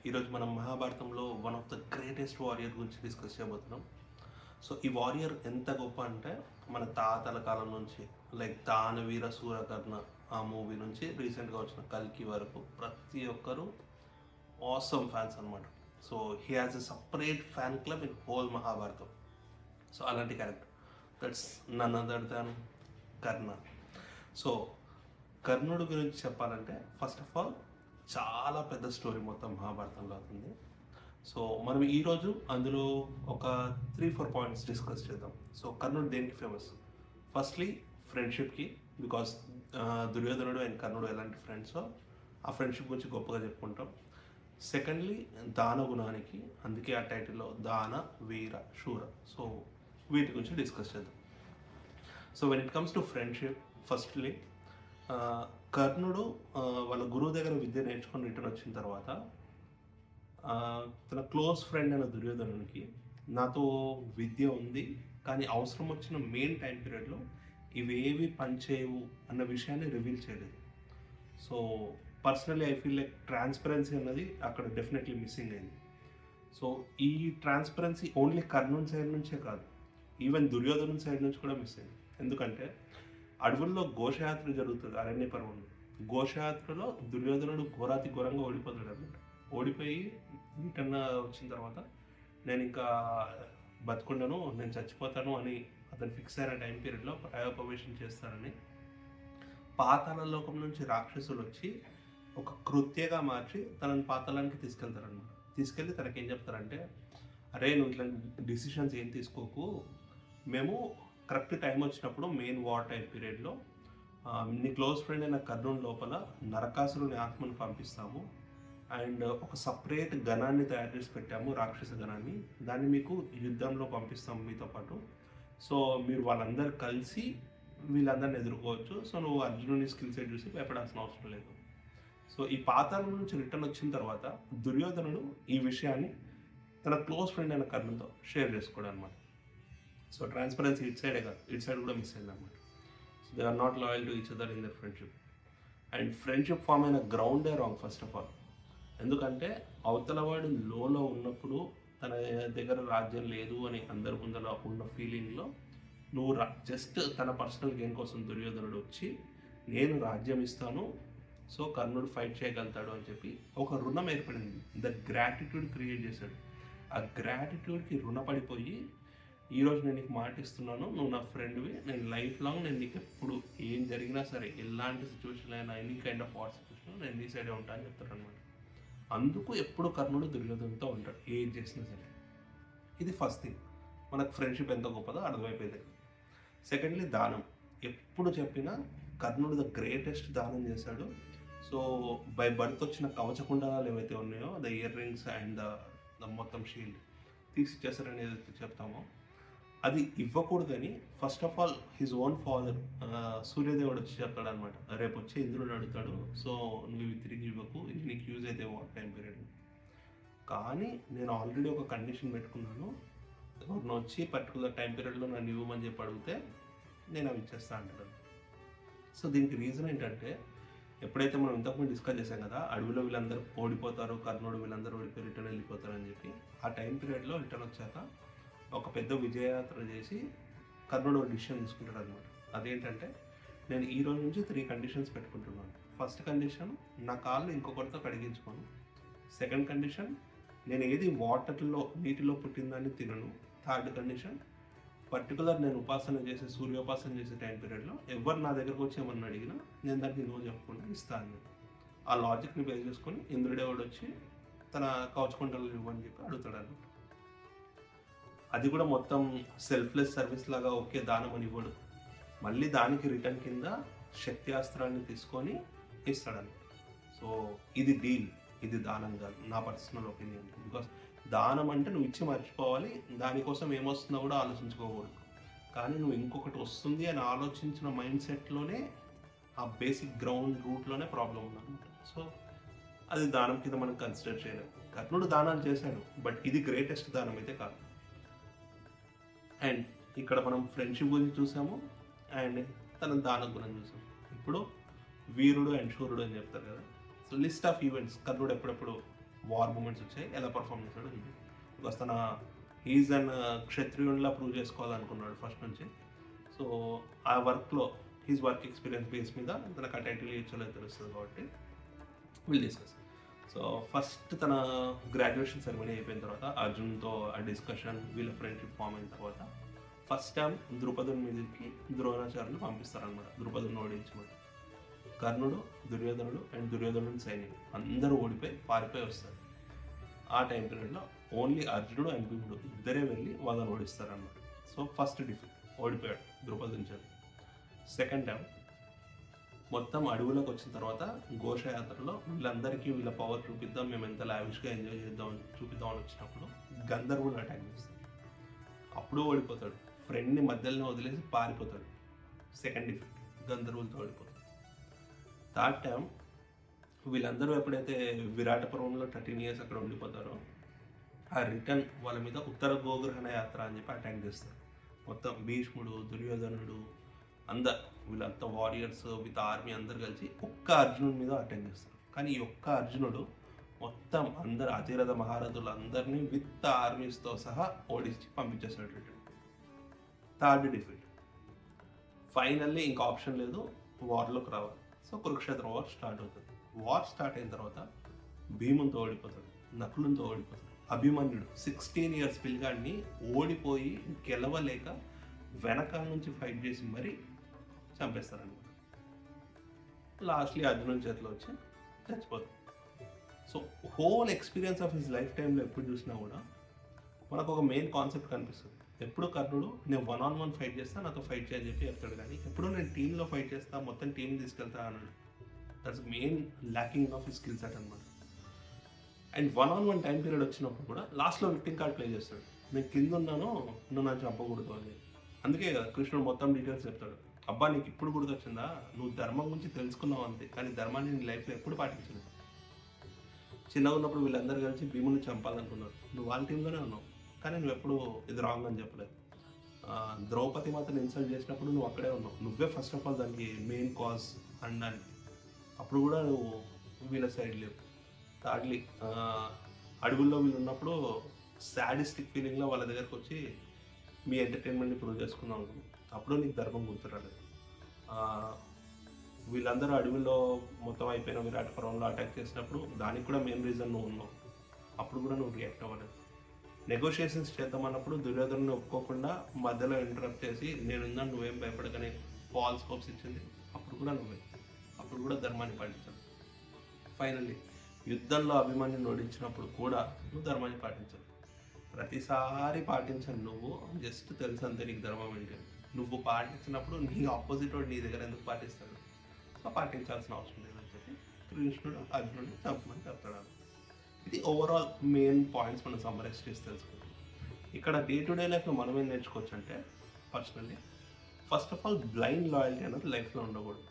ఈరోజు మనం మహాభారతంలో one of the greatest warrior గురించి డిస్కస్ చేయబోతున్నాం. సో ఈ వారియర్ ఎంత గొప్ప అంటే మన తాతల కాలం నుంచి లైక్ దానవీర సూరకర్ణ ఆ మూవీ నుంచి రీసెంట్గా వచ్చిన కల్కి వరకు ప్రతి ఒక్కరు ఆసమ్ ఫ్యాన్స్ అనమాట. So he has a separate fan club in whole Mahabharatam. So అలాంటి character that's none other than Karna. So కర్ణుడు గురించి చెప్పాలంటే ఫస్ట్ ఆఫ్ ఆల్ చాలా పెద్ద స్టోరీ మొత్తం మహాభారతంలో అవుతుంది. సో మనం ఈరోజు అందులో ఒక 3-4 పాయింట్స్ డిస్కస్ చేద్దాం. సో కర్ణుడు దేనికి ఫేమస్? ఫస్ట్లీ ఫ్రెండ్షిప్కి, బికాస్ దుర్యోధనుడు అండ్ కర్ణుడు ఎలాంటి ఫ్రెండ్సో ఆ ఫ్రెండ్షిప్ గురించి గొప్పగా చెప్పుకుంటాం. సెకండ్లీ దాన గుణానికి, అందుకే ఆ టైటిల్లో దాన వీర శూర. సో వీటి గురించి డిస్కస్ చేద్దాం. So when it comes to friendship, firstly కర్ణుడు వాళ్ళ గురువు దగ్గర విద్య నేర్చుకొని రిటర్న్ వచ్చిన తర్వాత తన క్లోజ్ ఫ్రెండ్ అయిన దుర్యోధనునికి నాతో విద్య ఉంది, కానీ అవసరం వచ్చిన మెయిన్ టైం పీరియడ్లో ఇవేవి పనిచేయవు అన్న విషయాన్ని రివీల్ చేయలేదు. So personally I feel like transparency అన్నది అక్కడ డెఫినెట్లీ మిస్సింగ్ అయింది. సో ఈ ట్రాన్స్పరెన్సీ ఓన్లీ కర్ణుని సైడ్ నుంచే కాదు, ఈవెన్ దుర్యోధను సైడ్ నుంచి కూడా మిస్ అయింది. ఎందుకంటే అడవుల్లో ఘోషయాత్ర జరుగుతుంది, అరణ్య పర్వంలో. ఘోషయాత్రలో దుర్యోధనుడు ఘోరాతి ఘోరంగా ఓడిపోతాడు అనమాట. ఓడిపోయి రిటర్న్ వచ్చిన తర్వాత నేను ఇంకా బతుకుండను, నేను చచ్చిపోతాను అని అతను ఫిక్స్ అయిన టైం పీరియడ్లో ప్రాయోపవేశం చేస్తారని పాతాళ లోకం నుంచి రాక్షసులు వచ్చి ఒక కృత్యగా మార్చి తనని పాతాళానికి తీసుకెళ్తారనమాట. తీసుకెళ్ళి తనకేం చెప్తారంటే, అరే నువ్వు ఇట్లా డిసిషన్స్ ఏం తీసుకోకు, మేము కరెక్ట్ టైం వచ్చినప్పుడు మెయిన్ వార్ టైం పీరియడ్లో నీ క్లోజ్ ఫ్రెండ్ అయిన కర్ణుని లోపల నరకాసురుని ఆత్మను పంపిస్తాము అండ్ ఒక సపరేట్ గణాన్ని తయారు చేసి పెట్టాము, రాక్షస గణాన్ని. దాన్ని మీకు యుద్ధంలో పంపిస్తాము మీతో పాటు. సో మీరు వాళ్ళందరూ కలిసి వీళ్ళందరిని ఎదుర్కోవచ్చు. సో నువ్వు అర్జునుని స్కిల్ సెట్ చూసి భయపడాల్సిన అవసరం లేదు. సో ఈ పాతాళం నుంచి రిటర్న్ వచ్చిన తర్వాత దుర్యోధనుడు ఈ విషయాన్ని తన క్లోజ్ ఫ్రెండ్ అయిన కర్ణుతో షేర్ చేసుకోవడం అనమాట. సో ట్రాన్స్పరెన్సీ ఇట్ సైడే కాదు, ఇట్ సైడ్ కూడా మిస్ అయింది అనమాట. So they are not loyal to each other in their friendship. And friendship form అయిన గ్రౌండే రాంగ్ ఫస్ట్ ఆఫ్ ఆల్. ఎందుకంటే అవతల వాడు లోలో ఉన్నప్పుడు తన దగ్గర రాజ్యం లేదు అని అందరి ముందర ఉన్న ఫీలింగ్లో నువ్వు జస్ట్ తన పర్సనల్ గెయిన్ కోసం దుర్యోధనుడు వచ్చి నేను రాజ్యం ఇస్తాను, సో కర్ణుడు ఫైట్ చేయగలుగుతాడు అని చెప్పి ఒక రుణం ఏర్పడింది. ద గ్రాటిట్యూడ్ క్రియేట్ చేశాడు. ఆ గ్రాటిట్యూడ్కి రుణపడిపోయి ఈరోజు నేను నీకు మాట ఇస్తున్నాను, నువ్వు నా ఫ్రెండ్వి, నేను లైఫ్ లాంగ్ నేను నీకు ఎప్పుడు ఏం జరిగినా సరే, ఎలాంటి సిచ్యువేషన్ అయినా, any kind of war situation నేను నీ సైడే ఉంటా అని చెప్తాడు అనమాట. అందుకు ఎప్పుడు కర్ణుడు దుర్యోధనతో ఉంటాడు ఏం చేసినా సరే. ఇది ఫస్ట్ థింగ్, మనకు ఫ్రెండ్షిప్ ఎంత గొప్పదో అర్థమైపోయింది. సెకండ్లీ దానం. ఎప్పుడు చెప్పినా కర్ణుడు ద గ్రేటెస్ట్ దానం చేశాడు. సో బై బర్త్ వచ్చిన కవచకుండలాలు ఏవైతే ఉన్నాయో, the ear rings and the మొత్తం షీల్డ్ తీసి ఇచ్చేస్తారని ఏదైతే చెప్తామో అది ఇవ్వకూడదని first of all his own father సూర్యదేవుడు వచ్చి చెప్తాడు అనమాట. రేపు వచ్చి ఇంద్రుడు అడుగుతాడు, సో నువ్వు ఇవి తిరిగి ఇవ్వకు, ఇది నీకు యూజ్ అయితే వాట్ టైం పీరియడ్. కానీ నేను ఆల్రెడీ ఒక కండిషన్ పెట్టుకున్నాను, ఎవరిని వచ్చి పర్టికులర్ టైం పీరియడ్లో నన్ను ఇవ్వమని చెప్పి అడిగితే నేను అవి ఇచ్చేస్తా అంటాడు. సో దీనికి రీజన్ ఏంటంటే, ఎప్పుడైతే మనం ఇంతకుముందు డిస్కస్ చేసాం కదా, అడవిలో వీళ్ళందరూ ఓడిపోతారు, కర్ణుడు వీళ్ళందరూ ఓడిపోయి రిటర్న్ వెళ్ళిపోతారు అని చెప్పి, ఆ టైం పీరియడ్లో రిటర్న్ వచ్చాక ఒక పెద్ద విజయయాత్ర చేసి కర్ణుడు డిసిషన్ తీసుకుంటాడు అనమాట. అదేంటంటే, నేను ఈ రోజు నుంచి 3 కండిషన్స్ పెట్టుకుంటున్నాను. ఫస్ట్ కండిషన్, నా కాళ్ళు ఇంకొకరితో కడిగించుకోను. సెకండ్ కండిషన్, నేను ఏది వాటర్లో నీటిలో పుట్టిందని తినను. థర్డ్ కండిషన్, పర్టికులర్ నేను ఉపాసన చేసే సూర్యోపాసన చేసే టైం పీరియడ్లో ఎవరు నా దగ్గరకు వచ్చి ఏమన్నా అడిగినా నేను దానికి నో చెప్పకుండా ఇస్తాను. ఆ లాజిక్ని బేస్ చేసుకొని ఇంద్రుడేవాడు వచ్చి తన కవచకుండలు ఇవ్వని చెప్పి అడుగుతాడు అనమాట. అది కూడా మొత్తం సెల్ఫ్లెస్ సర్వీస్ లాగా ఓకే దానం అని ఇవ్వడు, మళ్ళీ దానికి రిటర్న్ కింద శక్తి అస్త్రాన్ని తీసుకొని ఇస్తాడని. సో ఇది డీల్, ఇది దానం కాదు, నా పర్సనల్ ఒపీనియన్. బికాస్ దానం అంటే నువ్వు ఇచ్చి మర్చిపోవాలి, దానికోసం ఏమొస్తుందో కూడా ఆలోచించుకోకూడదు. కానీ నువ్వు ఇంకొకటి వస్తుంది అని ఆలోచించిన మైండ్ సెట్లోనే, ఆ బేసిక్ గ్రౌండ్ రూట్లోనే ప్రాబ్లం ఉందన్నమాట. సో అది దానం కింద మనం కన్సిడర్ చేయలేము. కర్ణుడు దానాలు చేశాడు, బట్ ఇది గ్రేటెస్ట్ దానం అయితే కాదు. అండ్ ఇక్కడ మనం ఫ్రెండ్షిప్ గురించి చూసాము అండ్ తన దాన గుణం చూసాము. ఇప్పుడు వీరుడు అండ్ శూరుడు అని చెప్తారు కదా. సో లిస్ట్ ఆఫ్ ఈవెంట్స్ కర్ణుడు ఎప్పుడెప్పుడు వార్ మూమెంట్స్ వచ్చాయి, ఎలా పర్ఫామ్ చేశాడో చూపి. బికాస్ తన ఈజ్ అండ్ క్షత్రియునిలా ప్రూవ్ చేసుకోవాలనుకున్నాడు ఫస్ట్ నుంచి. సో ఆ వర్క్లో హీజ్ వర్క్ ఎక్స్పీరియన్స్ బేస్ మీద తనకు ఆ టైటిల్ ఇచ్చలో తెలుస్తుంది కాబట్టి విల్ డిస్కస్. సో ఫస్ట్ తన గ్రాడ్యుయేషన్ సెరమనీ అయిపోయిన తర్వాత అర్జున్తో ఆ డిస్కషన్, వీళ్ళ ఫ్రెండ్షిప్ ఫామ్ అయిన తర్వాత ఫస్ట్ టైం ద్రుపదుని మీదకి ద్రోణాచార్యులు పంపిస్తారనమాట, ద్రుపదుని ఓడించమని. కర్ణుడు, దుర్యోధనుడు అండ్ దుర్యోధనుడి సైన్యం అందరూ ఓడిపోయి పారిపోయి వస్తారు. ఆ టైం పీరియడ్లో ఓన్లీ అర్జునుడు అండ్ భీముడు ఇద్దరే వెళ్ళి వాళ్ళని ఓడిస్తారన్నమాట. సో ఫస్ట్ డిఫీట్, ఓడిపోయాడు ద్రుపదించాడు. సెకండ్ టైం మొత్తం అడవులోకి వచ్చిన తర్వాత ఘోషయాత్రలో వీళ్ళందరికీ వీళ్ళ పవర్ చూపిద్దాం, మేము ఎంత లావిష్గా ఎంజాయ్ చేద్దాం చూపిద్దామని వచ్చినప్పుడు గంధర్వుడు అటాక్ చేస్తాడు. అప్పుడు ఓడిపోతాడు, ఫ్రెండ్ని మధ్యలోనే వదిలేసి పారిపోతాడు. సెకండ్ డిఫీట్, గంధర్వులతో ఓడిపోతాడు. థర్డ్ టైం వీళ్ళందరూ ఎప్పుడైతే విరాటపురంలో 13 years అక్కడ ఉండిపోతారో ఆ రిటర్న్ వాళ్ళ మీద ఉత్తర గోగ్రహణ యాత్ర అని చెప్పి అటాక్ చేస్తారు. మొత్తం భీష్ముడు, దుర్యోధనుడు అందరు వీళ్ళంతా వారియర్స్ విత్ ఆర్మీ అందరు కలిసి ఒక్క అర్జునుడి మీద అటాక్ చేస్తారు. కానీ ఈ ఒక్క అర్జునుడు మొత్తం అందరు అతిరథ మహారథులు అందరినీ విత్ ఆర్మీస్తో సహా ఓడించి పంపించేస్తాడు రిటర్న్. Third defeat. ఫైనల్లీ ఇంకా ఆప్షన్ లేదు, వార్లోకి రావాలి. సో కురుక్షేత్ర వార్ స్టార్ట్ అవుతుంది. వార్ స్టార్ట్ అయిన తర్వాత భీమునితో ఓడిపోతాడు, నకులునితో ఓడిపోతాడు. అభిమన్యుడు 16 years పిల్లగాడిని ఓడిపోయి గెలవలేక వెనకాల నుంచి ఫైట్ చేసి మరీ చంపేస్తారనమాట. లాస్ట్లీ అర్జునుడి చేతిలో వచ్చి చచ్చిపోతాడు. So whole experience of his life టైంలో ఎప్పుడు చూసినా కూడా మనకు ఒక మెయిన్ కాన్సెప్ట్ కనిపిస్తుంది. ఎప్పుడు కర్ణుడు నేను 1-on-1 ఫైట్ చేస్తా, నాతో ఫైట్ చేయని చెప్పి చెప్తాడు. కానీ ఎప్పుడు నేను టీంలో ఫైట్ చేస్తా, మొత్తం టీం తీసుకెళ్తా అన్నాడు. That's main lacking of his skill set అనమాట. అండ్ 1-on-1 టైం పీరియడ్ వచ్చినప్పుడు కూడా లాస్ట్లో విక్టింగ్ కార్డ్ ప్లే చేస్తాడు. నేను కింద ఉన్నాను, నువ్వు నన్ను చంపకూడదు అని. అందుకే కృష్ణుడు మొత్తం డీటెయిల్స్ చెప్తాడు. అబ్బా నీకు ఇప్పుడు గుర్తొచ్చిందా, నువ్వు ధర్మం గురించి తెలుసుకున్నావు అంతే, కానీ ధర్మాన్ని నీ లైఫ్లో ఎప్పుడు పాటించలేదు. చిన్నగా ఉన్నప్పుడు వీళ్ళందరూ కలిసి భీముని చంపాలనుకున్నారు, నువ్వు వాళ్ళ టీంలోనే ఉన్నావు, కానీ నువ్వు ఎప్పుడు ఇది రాంగ్ అని చెప్పలేదు. ద్రౌపది మాతను ఇన్సల్ట్ చేసినప్పుడు నువ్వు అక్కడే ఉన్నావు, నువ్వే ఫస్ట్ ఆఫ్ ఆల్ దానికి మెయిన్ కాజ్ అనడానికి. అప్పుడు కూడా నువ్వు వీళ్ళ సైడ్ లేవు. థర్డ్లీ అడవుల్లో వీళ్ళు ఉన్నప్పుడు సాడిస్టిక్ ఫీలింగ్లో వాళ్ళ దగ్గరకు వచ్చి మీ ఎంటర్టైన్మెంట్ని ప్రూవ్ చేసుకుందాం అనుకున్నావు. అప్పుడు నీకు ధర్మం గుర్తురాలేదు. వీళ్ళందరూ అడవుల్లో మొత్తం అయిపోయిన విరాటపురంలో అటాక్ చేసినప్పుడు దానికి కూడా మెయిన్ రీజన్ నువ్వు ఉన్నావు. అప్పుడు కూడా నువ్వు రియాక్ట్ అవ్వలేదు. నెగోషియేషన్స్ చేద్దామన్నప్పుడు దుర్యోధనుని ఒప్పుకోకుండా మధ్యలో ఇంటరప్ట్ చేసి నేనున్నాను నువ్వేం భయపడకనే ఫాల్స్ హోప్స్ ఇచ్చింది. అప్పుడు కూడా నువ్వే, అప్పుడు కూడా ధర్మాన్ని పాటించావు. ఫైనల్లీ యుద్ధంలో అభిమన్యుని ఓడించినప్పుడు కూడా నువ్వు ధర్మాన్ని పాటించావు. ప్రతిసారి పాటించను నువ్వు, జస్ట్ తెలుసు అంతే నీకు ధర్మం ఏంటి. నువ్వు పాటించినప్పుడు నీ ఆపోజిట్ వాడు నీ దగ్గర ఎందుకు పాటిస్తాడు, సో పాటించాల్సిన అవసరం లేదని చెప్పి కృష్ణుడు అర్జునుడిని చంపమని చెప్తాడు. ఇది ఓవరాల్ మెయిన్ పాయింట్స్ మనం సమ్మరైజ్ చేసి తెలుసుకుంటాం. ఇక్కడ డే టు డే లైఫ్లో మనం ఏం నేర్చుకోవచ్చు అంటే, personally first of all blind loyalty అనేది లైఫ్లో ఉండకూడదు.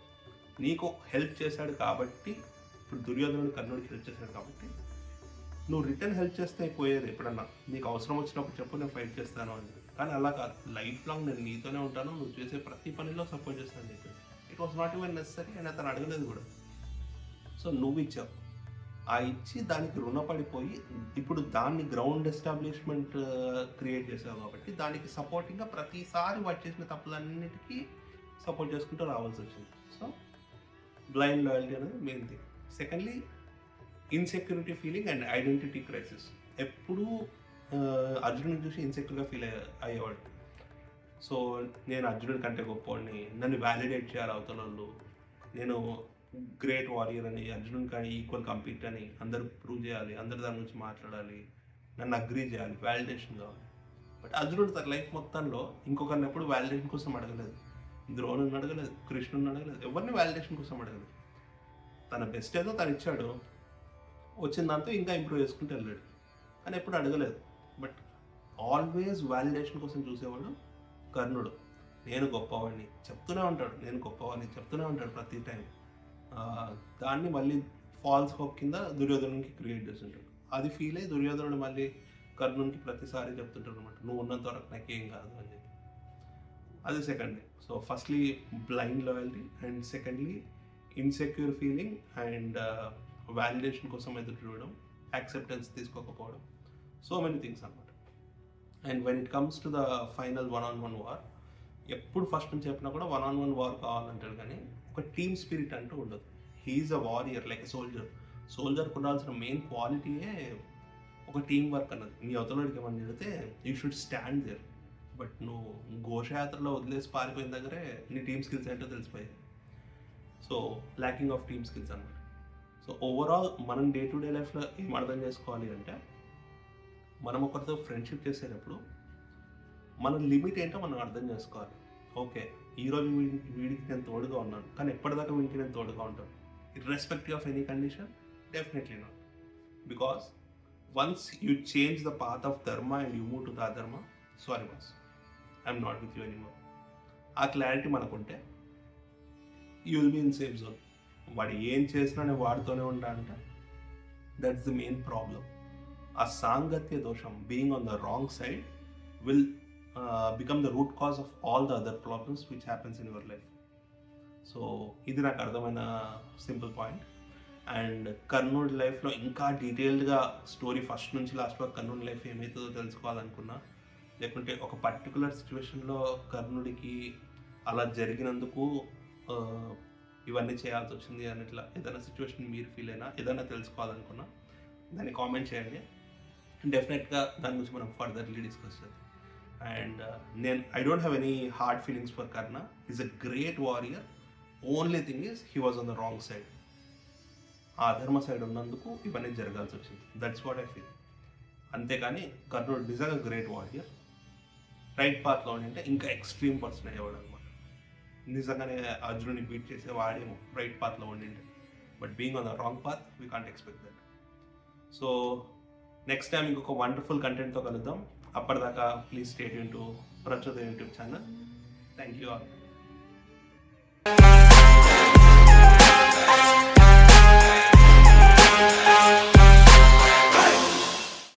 నీకు హెల్ప్ చేశాడు కాబట్టి, ఇప్పుడు దుర్యోధనుడు కర్ణుడికి హెల్ప్ చేశాడు కాబట్టి నువ్వు రిటర్న్ హెల్ప్ చేస్తే అయిపోయేది. ఎప్పుడన్నా నీకు అవసరం వచ్చినప్పుడు చెప్పు, నేను ఫైట్ చేస్తాను అని. కానీ అలా కాదు, లైఫ్ లాంగ్ నేను నీతోనే ఉంటాను, నువ్వు చేసే ప్రతి పనిలో సపోర్ట్ చేస్తాను అని చెప్పి it was not even necessary అని అతను అడగలేదు కూడా. సో నువ్వు ఇచ్చావు, ఆ ఇచ్చి దానికి రుణపడిపోయి ఇప్పుడు దాన్ని గ్రౌండ్ ఎస్టాబ్లిష్మెంట్ క్రియేట్ చేసావు కాబట్టి దానికి సపోర్టింగ్గా ప్రతిసారి వాటి చేసిన తప్పులన్నిటికీ సపోర్ట్ చేసుకుంటూ రావాల్సి వచ్చింది. సో బ్లైండ్ లాయల్టీ అనేది main thing. Secondly insecurity feeling and identity crisis. ఎప్పుడూ అర్జునుడిని చూసి ఇన్సెక్యూర్గా ఫీల్ అయ్యేవాడు. సో నేను అర్జునుడి కంటే గొప్పవాడిని, నన్ను వ్యాలిడేట్ చేయాలి అవతల వాళ్ళు, నేను గ్రేట్ వారియర్ అని, అర్జునుడి కానీ ఈక్వల్ కంపీట్ అని అందరూ ప్రూవ్ చేయాలి, అందరు దాని గురించి మాట్లాడాలి, నన్ను అగ్రీ చేయాలి, వ్యాలిడేషన్ కావాలి. బట్ అర్జునుడు తన లైఫ్ మొత్తంలో ఇంకొకరిని ఎప్పుడు వ్యాలిడేషన్ కోసం అడగలేదు, ద్రోణుని అడగలేదు, కృష్ణుని అడగలేదు, ఎవరిని వ్యాలిడేషన్ కోసం అడగలేదు. తన బెస్ట్ ఏదో తను ఇచ్చాడు, వచ్చిన దాంతో ఇంకా ఇంప్రూవ్ చేసుకుంటూ వెళ్ళాడు, కానీ ఎప్పుడు అడగలేదు. బట్ ఆల్వేస్ వ్యాలిడేషన్ కోసం చూసేవాడు కర్ణుడు. నేను గొప్పవాడిని చెప్తూనే ఉంటాడు, నేను గొప్పవాడిని చెప్తూనే ఉంటాడు ప్రతి టైం. దాన్ని మళ్ళీ ఫాల్స్ హోప్ కింద దుర్యోధనునికి క్రియేట్ చేస్తుంటాడు. అది ఫీల్ అయ్యి దుర్యోధనుడు మళ్ళీ కర్ణునికి ప్రతిసారి చెప్తుంటాడు అనమాట, నువ్వు ఉన్నంత వరకు నాకేం కాదు అని చెప్పి. అది second. So firstly blind loyalty, and secondly insecure feeling and validation కోసం ఎదురు చూడడం, యాక్సెప్టెన్స్ తీసుకోకపోవడం, సో మెనీ థింగ్స్ అనమాట. And when it comes to the final 1-on-1 war, ఎప్పుడు ఫస్ట్ నుంచి చెప్పినా కూడా 1-on-1 వార్ కావాలంటాడు, కానీ ఒక టీమ్ స్పిరిట్ అంటూ ఉండదు. He's a warrior like a సోల్జర్కి ఉండాల్సిన మెయిన్ క్వాలిటీయే ఒక టీం వర్క్ అన్నది. నీ అవతలకి ఏమన్నా చెడితే you should stand there. But నువ్వు ఘోషయాత్రలో వదిలేసి పారిపోయిన దగ్గరే నీ టీమ్ స్కిల్స్ ఏంటో తెలిసిపోయాయి. So lacking of team skills అనమాట. సో ఓవరాల్ మనం డే టు డే లైఫ్లో ఏం అర్థం చేసుకోవాలి అంటే, మనం ఒకరితో ఫ్రెండ్షిప్ చేసేటప్పుడు మన లిమిట్ ఏంటో మనం అర్థం చేసుకోవాలి. ఓకే, ఈరోజు వీడికి నేను తోడుగా ఉన్నాను, కానీ ఎప్పటిదాకా వీడికి నేను తోడుగా ఉంటాను irrespective of any condition? Definitely not. Because once you change the path of dharma and you move to the adharma, sorry boss, I'm not with you anymore. ఆ క్లారిటీ మనకుంటే you will be in safe zone. వాడు ఏం చేసినా నేను వాడితోనే ఉంటా అంటే that's the main problem. ఆ సాంగత్య దోషం, being on the wrong side, will become the root cause of all the other problems which happens in your life. So ఇది నాకు అర్థమైన సింపుల్ పాయింట్. అండ్ కర్నూలు లైఫ్లో ఇంకా డీటెయిల్డ్గా స్టోరీ ఫస్ట్ నుంచి లాస్ట్ వరకు కర్నూలు లైఫ్ ఏమవుతుందో తెలుసుకోవాలనుకున్నా, లేకుంటే ఒక పర్టికులర్ సిచ్యువేషన్లో కర్ణుడికి అలా జరిగినందుకు ఇవన్నీ చేయాల్సి వచ్చింది అన్నట్లా ఏదైనా సిచ్యువేషన్ మీరు ఫీల్ అయినా, ఏదైనా తెలుసుకోవాలనుకున్నా దాన్ని కామెంట్ చేయండి. డెఫినెట్గా దాని గురించి మనం ఫర్దర్లీ డిస్కస్ చేద్దాం. And I don't have any hard feelings for Karna. Is a great warrior. Only thing is he was on the wrong side. ఆ అధర్మ సైడ్ ఉన్నందుకు ఇవన్నీ జరగాల్సి వచ్చింది. That's what I feel. అంతేకాని కర్ణుడు నిజంగా గ్రేట్ వారియర్. రైట్ పాత్లో ఉంటే ఇంకా ఎక్స్ట్రీమ్ పర్సన్ అయ్యేవాడు అనమాట. నిజంగానే అర్జునుని బీట్ చేసే వాడేమో రైట్ పాత్లో ఉండింటే. But being on the wrong path we can't expect that. So next time ఇంకొక వండర్ఫుల్ కంటెంట్తో కలుద్దాం. అప్పటిదాకా please stay tune to Prachodaya YouTube channel. Thank you all.